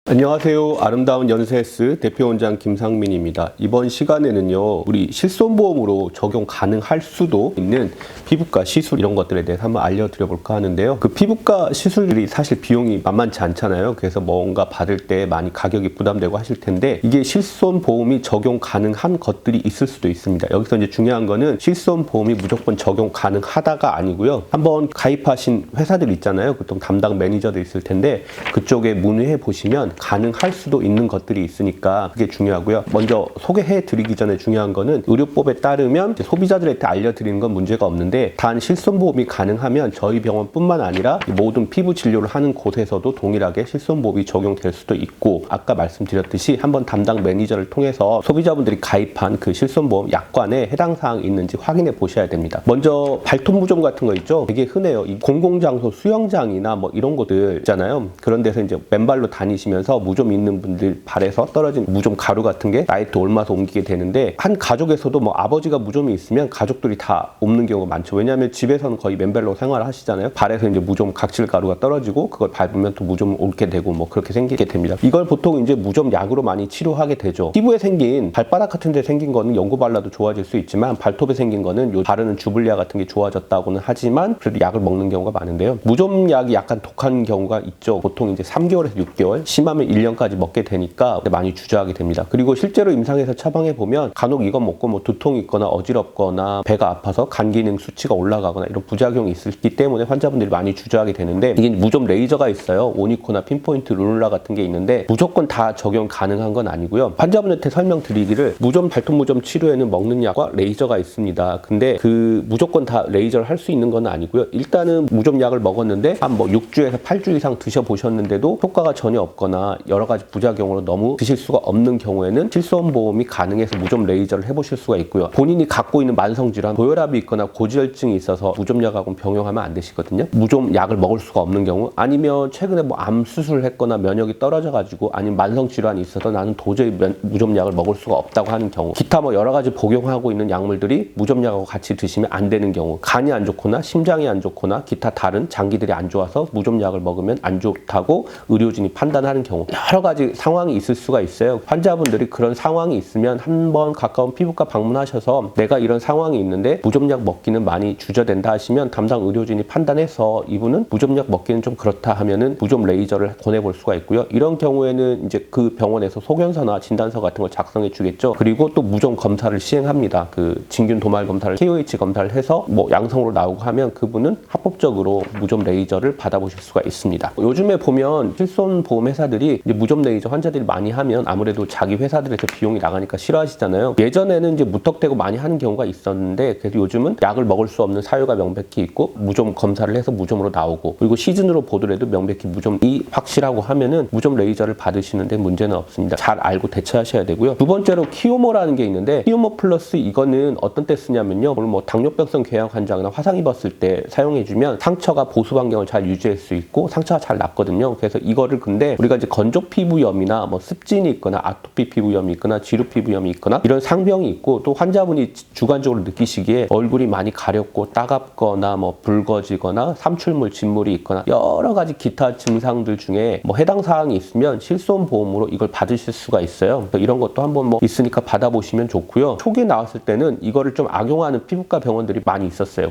안녕하세요. 아름다운 연세스 대표원장 김상민입니다. 이번 시간에는요, 우리 실손보험으로 적용 가능할 수도 있는 피부과 시술 이런 것들에 대해서 한번 알려드려 볼까 하는데요. 그 피부과 시술들이 사실 비용이 만만치 않잖아요. 그래서 뭔가 받을 때 많이 가격이 부담되고 하실 텐데, 이게 실손보험이 적용 가능한 것들이 있을 수도 있습니다. 여기서 이제 중요한 거는 실손보험이 무조건 적용 가능하다가 아니고요. 한번 가입하신 회사들 있잖아요. 보통 담당 매니저들 있을 텐데, 그쪽에 문의해 보시면 가능할 수도 있는 것들이 있으니까 그게 중요하고요. 먼저 소개해 드리기 전에 중요한 거는 의료법에 따르면 소비자들한테 알려드리는 건 문제가 없는데, 단 실손보험이 가능하면 저희 병원뿐만 아니라 모든 피부 진료를 하는 곳에서도 동일하게 실손보험이 적용될 수도 있고, 아까 말씀드렸듯이 한번 담당 매니저를 통해서 소비자분들이 가입한 그 실손보험 약관에 해당 사항이 있는지 확인해 보셔야 됩니다. 먼저 발톱 무좀 같은 거 있죠. 되게 흔해요. 이 공공장소 수영장이나 뭐 이런 곳들 있잖아요. 그런 데서 이제 맨발로 다니시면서 무좀 있는 분들 발에서 떨어진 무좀 가루 같은 게 나이트 옮아서 옮기게 되는데, 한 가족에서도 뭐 아버지가 무좀이 있으면 가족들이 다 옮는 경우가 많죠. 왜냐하면 집에서는 거의 맨발로 생활을 하시잖아요. 발에서 이제 무좀 각질 가루가 떨어지고 그걸 밟으면 또 무좀 옮게 되고 뭐 그렇게 생기게 됩니다. 이걸 보통 이제 무좀 약으로 많이 치료하게 되죠. 피부에 생긴 발바닥 같은 데 생긴 거는 연고 발라도 좋아질 수 있지만, 발톱에 생긴 거는 요 바르는 주블리아 같은 게 좋아졌다고는 하지만 그래도 약을 먹는 경우가 많은데요. 무좀 약이 약간 독한 경우가 있죠. 보통 이제 3개월에서 6개월, 심하면 1년까지 먹게 되니까 많이 주저하게 됩니다. 그리고 실제로 임상에서 처방해 보면 간혹 이거 먹고 뭐 두통이 있거나 어지럽거나 배가 아파서 간 기능 수치가 올라가거나 이런 부작용이 있기 때문에 환자분들이 많이 주저하게 되는데, 이게 무좀 레이저가 있어요. 오니코나 핀포인트 룰라 같은 게 있는데 무조건 다 적용 가능한 건 아니고요. 환자분한테 설명드리기를 무좀 발톱 무좀 치료에는 먹는 약과 레이저가 있습니다. 근데 그 무조건 다 레이저를 할 수 있는 건 아니고요. 일단은 무좀 약을 먹었는데 한 뭐 6주에서 8주 이상 드셔보셨는데도 효과가 전혀 없거나 여러 가지 부작용으로 너무 드실 수가 없는 경우에는 실손보험이 가능해서 무좀 레이저를 해보실 수가 있고요. 본인이 갖고 있는 만성질환, 고혈압이 있거나 고지혈증이 있어서 무좀약하고는 병용하면 안 되시거든요. 무좀약을 먹을 수가 없는 경우, 아니면 최근에 뭐 암 수술을 했거나 면역이 떨어져가지고, 아니면 만성질환이 있어서 나는 도저히 무좀약을 먹을 수가 없다고 하는 경우, 기타 뭐 여러 가지 복용하고 있는 약물들이 무좀약하고 같이 드시면 안 되는 경우, 간이 안 좋거나 심장이 안 좋거나 기타 다른 장기들이 안 좋아서 무좀약을 먹으면 안 좋다고 의료진이 판단하는 경우, 여러 가지 상황이 있을 수가 있어요. 환자분들이 그런 상황이 있으면 한번 가까운 피부과 방문하셔서 내가 이런 상황이 있는데 무좀약 먹기는 많이 주저된다 하시면 담당 의료진이 판단해서 이분은 무좀약 먹기는 좀 그렇다 하면은 무좀 레이저를 권해볼 수가 있고요. 이런 경우에는 이제 그 병원에서 소견서나 진단서 같은 걸 작성해 주겠죠. 그리고 또 무좀 검사를 시행합니다. 그 진균 도말 검사를, KOH 검사를 해서 뭐 양성으로 나오고 하면 그분은 합법적으로 무좀 레이저를 받아보실 수가 있습니다. 요즘에 보면 실손보험 회사들이 이제 무좀 레이저 환자들이 많이 하면 아무래도 자기 회사들에서 비용이 나가니까 싫어하시잖아요. 예전에는 이제 무턱대고 많이 하는 경우가 있었는데, 그래도 요즘은 약을 먹을 수 없는 사유가 명백히 있고 무좀 검사를 해서 무좀으로 나오고, 그리고 시즌으로 보더라도 명백히 무좀이 확실하고 하면은 무좀 레이저를 받으시는데 문제는 없습니다. 잘 알고 대처하셔야 되고요. 두 번째로 키오모라는 게 있는데, 키오모 플러스 이거는 어떤 때 쓰냐면요, 오늘 뭐 당뇨병성 궤양 환자나 화상 입었을 때 사용해주면 상처가 보수 환경을 잘 유지할 수 있고 상처가 잘 낫거든요. 그래서 이거를, 근데 우리가 이제 건조 피부염이나 뭐 습진이 있거나 아토피 피부염이 있거나 지루 피부염이 있거나 이런 상병이 있고, 또 환자분이 주관적으로 느끼시기에 얼굴이 많이 가렵고 따갑거나 뭐 붉어지거나 삼출물 진물이 있거나 여러 가지 기타 증상들 중에 뭐 해당 사항이 있으면 실손보험으로 이걸 받으실 수가 있어요. 이런 것도 한번 뭐 있으니까 받아보시면 좋고요. 초기에 나왔을 때는 이거를 좀 악용하는 피부과 병원들이 많이 있었어요.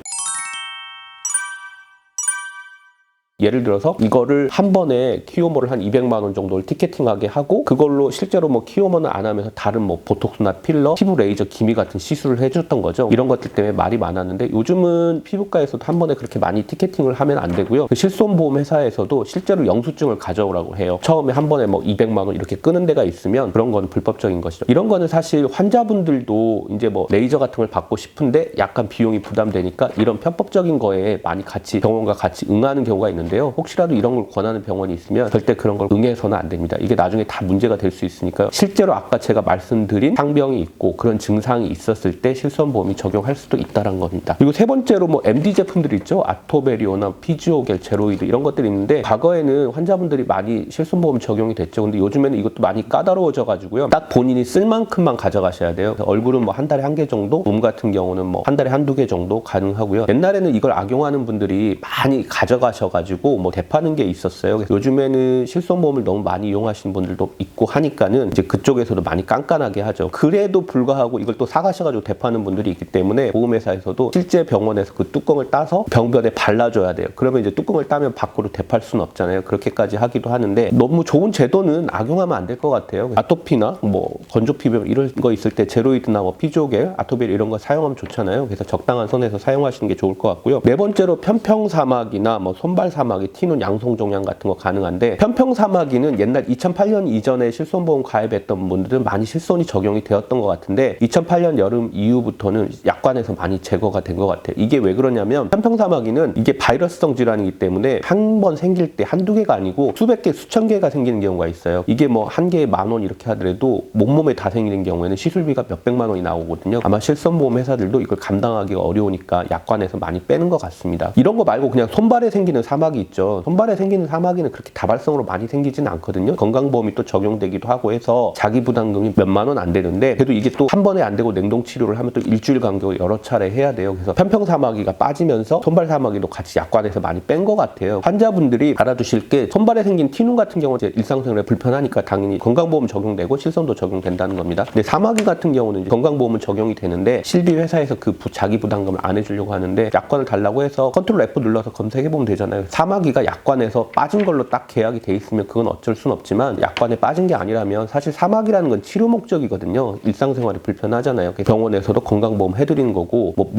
예를 들어서 이거를 한 번에 키오모를 한 200만 원 정도를 티켓팅하게 하고, 그걸로 실제로 뭐 키오모는 안 하면서 다른 뭐 보톡스나 필러, 피부 레이저 기미 같은 시술을 해줬던 거죠. 이런 것들 때문에 말이 많았는데, 요즘은 피부과에서도 한 번에 그렇게 많이 티켓팅을 하면 안 되고요. 그 실손보험 회사에서도 실제로 영수증을 가져오라고 해요. 처음에 한 번에 뭐 200만 원 이렇게 끄는 데가 있으면 그런 건 불법적인 것이죠. 이런 거는 사실 환자분들도 이제 뭐 레이저 같은 걸 받고 싶은데 약간 비용이 부담되니까 이런 편법적인 거에 많이 같이 병원과 같이 응하는 경우가 있는데, 혹시라도 이런 걸 권하는 병원이 있으면 절대 그런 걸 응해서는 안 됩니다. 이게 나중에 다 문제가 될 수 있으니까요. 실제로 아까 제가 말씀드린 상병이 있고 그런 증상이 있었을 때 실손보험이 적용할 수도 있다는 겁니다. 그리고 세 번째로 뭐 MD 제품들이 있죠. 아토베리오나 피지오겔, 제로이드 이런 것들이 있는데, 과거에는 환자분들이 많이 실손보험 적용이 됐죠. 근데 요즘에는 이것도 많이 까다로워져 가지고요. 딱 본인이 쓸 만큼만 가져가셔야 돼요. 얼굴은 뭐 한 달에 1개 정도, 몸 같은 경우는 뭐 한 달에 1~2개 정도 가능하고요. 옛날에는 이걸 악용하는 분들이 많이 가져가셔가지고 가지고 뭐 대파는 게 있었어요. 요즘에는 실손보험을 너무 많이 이용하시는 분들도 있고 하니까는 이제 그쪽에서도 많이 깐깐하게 하죠. 그래도 불구하고 이걸 또 사가셔가지고 대파는 분들이 있기 때문에 보험회사에서도 실제 병원에서 그 뚜껑을 따서 병변에 발라줘야 돼요. 그러면 이제 뚜껑을 따면 밖으로 대팔 수는 없잖아요. 그렇게까지 하기도 하는데 너무 좋은 제도는 악용하면 안 될 것 같아요. 아토피나 뭐 건조피부 이런 거 있을 때 제로이드나 뭐 피조겔, 아토빌 이런 거 사용하면 좋잖아요. 그래서 적당한 선에서 사용하시는 게 좋을 것 같고요. 네 번째로 편평사마귀나 뭐 손발사마귀, 티눈, 양성종양 같은 거 가능한데 편평사마귀는 옛날 2008년 이전에 실손보험 가입했던 분들은 많이 실손이 적용이 되었던 것 같은데 2008년 여름 이후부터는 약관에서 많이 제거가 된 것 같아요. 이게 왜 그러냐면 편평사마귀는 이게 바이러스성 질환이기 때문에 한 번 생길 때 한두 개가 아니고 수백 개, 수천 개가 생기는 경우가 있어요. 이게 뭐 한 개에 10,000원 이렇게 하더라도 몸몸에 다 생기는 경우에는 시술비가 몇백만 원이 나오거든요. 아마 실손보험 회사들도 이걸 감당하기가 어려우니까 약관에서 많이 빼는 것 같습니다. 이런 거 말고 그냥 손발에 생기는 사마귀 있죠. 손발에 생기는 사마귀는 그렇게 다발성으로 많이 생기진 않거든요. 건강보험이 또 적용되기도 하고 해서 자기 부담금이 몇만 원 안 되는데 그래도 이게 또 한 번에 안 되고 냉동 치료를 하면 또 일주일 간격을 여러 차례 해야 돼요. 그래서 편평사마귀가 빠지면서 손발사마귀도 같이 약관에서 많이 뺀 것 같아요. 환자분들이 알아두실 게 손발에 생긴 티눈 같은 경우는 이제 일상생활에 불편하니까 당연히 건강보험 적용되고 실손도 적용된다는 겁니다. 근데 사마귀 같은 경우는 이제 건강보험은 적용이 되는데 실비 회사에서 그 자기 부담금을 안 해주려고 하는데 약관을 달라고 해서 컨트롤 F 눌러서 검색해보면 되잖아요. 사마귀가 약관에서 빠진 걸로 딱 계약이 돼 있으면 그건 어쩔 순 없지만 약관에 빠진 게 아니라면 사실 사마귀라는 건 치료 목적이거든요. 일상생활이 불편하잖아요. 병원에서도 건강보험 해드리는 거고 뭐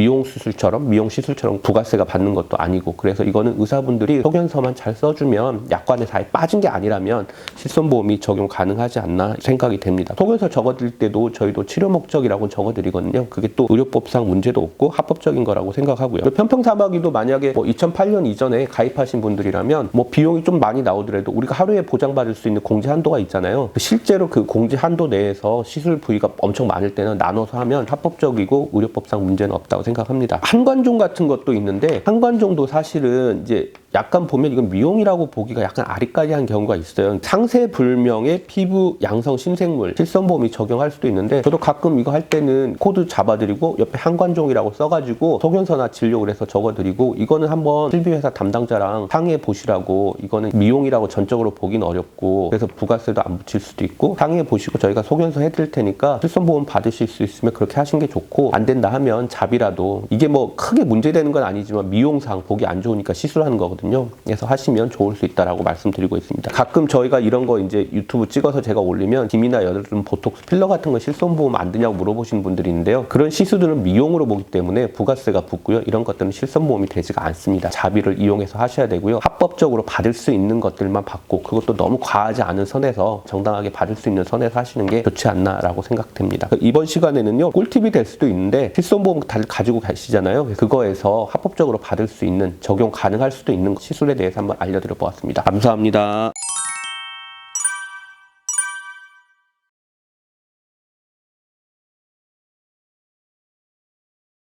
미용시술처럼 부가세가 받는 것도 아니고 그래서 이거는 의사분들이 소견서만 잘 써주면 약관에 다 빠진 게 아니라면 실손보험이 적용 가능하지 않나 생각이 됩니다. 소견서 적어드릴 때도 저희도 치료 목적이라고 적어드리거든요. 그게 또 의료법상 문제도 없고 합법적인 거라고 생각하고요. 편평사마귀도 만약에 뭐 2008년 이전에 가입하신 분들이라면 뭐 비용이 좀 많이 나오더라도 우리가 하루에 보장받을 수 있는 공제 한도가 있잖아요. 실제로 그 공제 한도 내에서 시술 부위가 엄청 많을 때는 나눠서 하면 합법적이고 의료법상 문제는 없다고 생각합니다. 한관종 같은 것도 있는데 한관종도 사실은 이제 약간 보면 이건 미용이라고 보기가 약간 아리까리한 경우가 있어요. 상세불명의 피부 양성 신생물 실손보험이 적용할 수도 있는데 저도 가끔 이거 할 때는 코드 잡아드리고 옆에 한관종이라고 써가지고 소견서나 진료를 해서 적어드리고 이거는 한번 실비회사 담당자랑 상의해 보시라고 이거는 미용이라고 전적으로 보긴 어렵고 그래서 부가세도 안 붙일 수도 있고 상의해 보시고 저희가 소견서 해드릴 테니까 실손보험 받으실 수 있으면 그렇게 하신 게 좋고 안 된다 하면 잡이라도 이게 뭐 크게 문제되는 건 아니지만 미용상 보기 안 좋으니까 시술하는 거거든요. 그래서 하시면 좋을 수 있다라고 말씀드리고 있습니다. 가끔 저희가 이런 거 이제 유튜브 찍어서 제가 올리면 김이나 여드름, 보톡스, 필러 같은 거 실손보험 안 드냐고 물어보시는 분들이 있는데요. 그런 시술들은 미용으로 보기 때문에 부가세가 붙고요. 이런 것들은 실손보험이 되지가 않습니다. 자비를 이용해서 하셔야 되고요. 합법적으로 받을 수 있는 것들만 받고 그것도 너무 과하지 않은 선에서 정당하게 받을 수 있는 선에서 하시는 게 좋지 않나라고 생각됩니다. 이번 시간에는요. 꿀팁이 될 수도 있는데 실손보험 다들 가지고 가시잖아요. 그거에서 합법적으로 받을 수 있는 적용 가능할 수도 있는 시술에 대해서 한번 알려드려 보았습니다. 감사합니다.